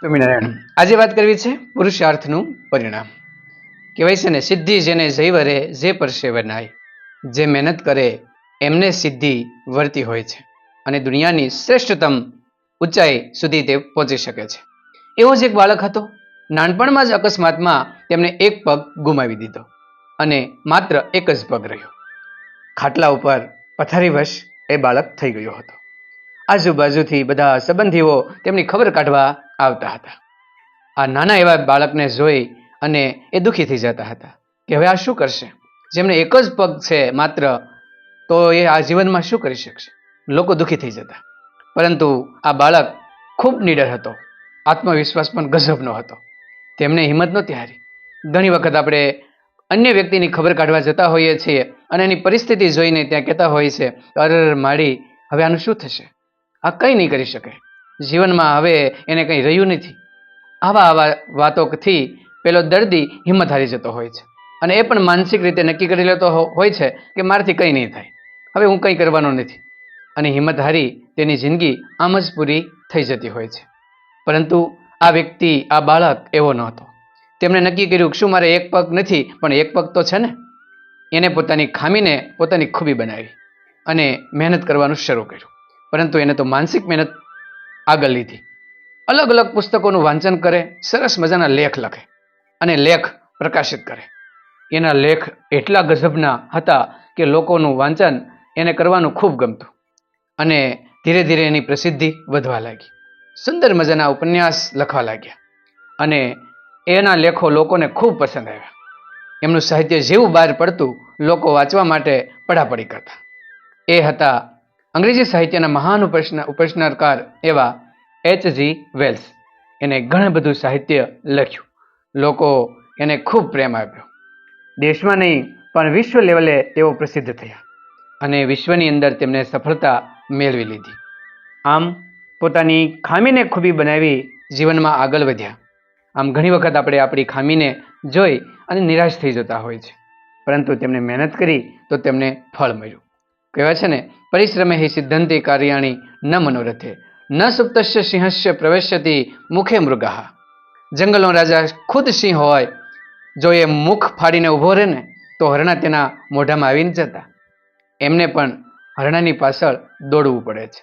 સ્વામિનારાયણ. આજે વાત કરવી છે પુરુષાર્થનું પરિણામ. કહેવાય છે ને, સિદ્ધિ જેને જઈ વરે જે પરસેવે નાય. જે મહેનત કરે એમને સિદ્ધિ વર્તી હોય છે અને દુનિયાની શ્રેષ્ઠતમ ઊંચાઈ સુધી તે પહોંચી શકે છે. એવો જ એક બાળક હતો. નાનપણમાં જ અકસ્માતમાં તેમને એક પગ ગુમાવી દીધો અને માત્ર એક જ પગ રહ્યો. ખાટલા ઉપર પથારીવશ એ બાળક થઈ ગયો હતો. આજુબાજુથી બધા સંબંધીઓ તેમની ખબર કાઢવા આવતા હતા. આ નાના એવા બાળકને જોઈ અને એ દુઃખી થઈ જતા હતા કે હવે આ શું કરશે, જેમને એક જ પગ છે માત્ર, તો એ આ જીવનમાં શું કરી શકશે. લોકો દુઃખી થઈ જતા. પરંતુ આ બાળક ખૂબ નીડર હતો. આત્મવિશ્વાસ પણ ગજબનો હતો. તેમને હિંમત નહોતી હારી. ઘણી વખત આપણે અન્ય વ્યક્તિની ખબર કાઢવા જતા હોઈએ છીએ અને એની પરિસ્થિતિ જોઈને ત્યાં કહેતા હોઈએ છે, અરે માડી, હવે આનું શું થશે, આ કંઈ નહીં કરી શકે, જીવનમાં હવે એને કંઈ રહ્યું નથી. આવા વાતોથી પેલો દર્દી હિંમત હારી જતો હોય છે અને એ પણ માનસિક રીતે નક્કી કરી લેતો હોય છે કે મારાથી કંઈ નહીં થાય, હવે હું કંઈ કરવાનો નથી, અને હિંમત હારી તેની જિંદગી આમ જ પૂરી થઈ જતી હોય છે. પરંતુ આ વ્યક્તિ, આ બાળક એવો ન હતો. તેમણે નક્કી કર્યું કે શું મારે એક પગ નથી પણ એક પગ તો છે ને. એને પોતાની ખામીને પોતાની ખૂબી બનાવી અને મહેનત કરવાનું શરૂ કર્યું. પરંતુ એને તો માનસિક મહેનત આગળ લીધી. અલગ અલગ પુસ્તકોનું વાંચન કરે, સરસ મજાના લેખ લખે અને લેખ પ્રકાશિત કરે. એના લેખ એટલા ગજબના હતા કે લોકોનું વાંચન એને કરવાનું ખૂબ ગમતું અને ધીરે ધીરે એની પ્રસિદ્ધિ વધવા લાગી. સુંદર મજાના ઉપન્યાસ લખવા લાગ્યા અને એના લેખો લોકોને ખૂબ પસંદ આવ્યા. એમનું સાહિત્ય જેવું બહાર પડતું, લોકો વાંચવા માટે પડાપડી કરતા. એ હતા અંગ્રેજી સાહિત્યના મહાન ઉપન્યાસકાર એવા H.G. વેલ્સ. એને ઘણું બધું સાહિત્ય લખ્યું. લોકો એને ખૂબ પ્રેમ આપ્યો. દેશમાં નહીં પણ વિશ્વ લેવલે તેઓ પ્રસિદ્ધ થયા અને વિશ્વની અંદર તેમને સફળતા મેળવી લીધી. આમ પોતાની ખામીને ખૂબી બનાવી જીવનમાં આગળ વધ્યા. આમ ઘણી વખત આપણે આપણી ખામીને જોઈ અને નિરાશ થઈ જતા હોય છે, પરંતુ તેમણે મહેનત કરી તો તેમને ફળ મળ્યું. કહેવાય છે ને, પરિશ્રમે હિ સિદ્ધંતિ કાર્યાણી ન મનોરથે ન સુપ્તસ્ય સિંહસ્ય પ્રવેશ્યતિ મુખે મૃગાહ. જંગલનો રાજા ખુદ સિંહ હોય, જો એ મુખ ફાડીને ઊભો રહે ને તો હરણા તેના મોઢામાં આવીને જતા. એમને પણ હરણાની પાછળ દોડવું પડે છે,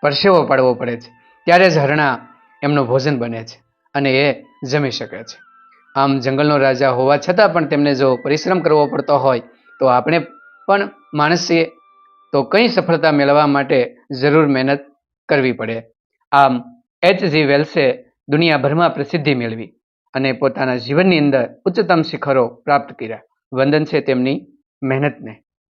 પરસેવો પાડવો પડે છે, ત્યારે જ હરણા એમનું ભોજન બને છે અને એ જમી શકે છે. આમ જંગલનો રાજા હોવા છતાં પણ તેમને જો પરિશ્રમ કરવો પડતો હોય તો આપણે પણ માણસ છીએ, તો કંઈ સફળતા મેળવવા માટે જરૂર મહેનત કરવી પડે. આમ H.G. વેલ્સે દુનિયાભરમાં પ્રસિદ્ધિ મેળવી અને પોતાના જીવનની અંદર ઉચ્ચતમ શિખરો પ્રાપ્ત કર્યા. વંદન છે તેમની મહેનતને.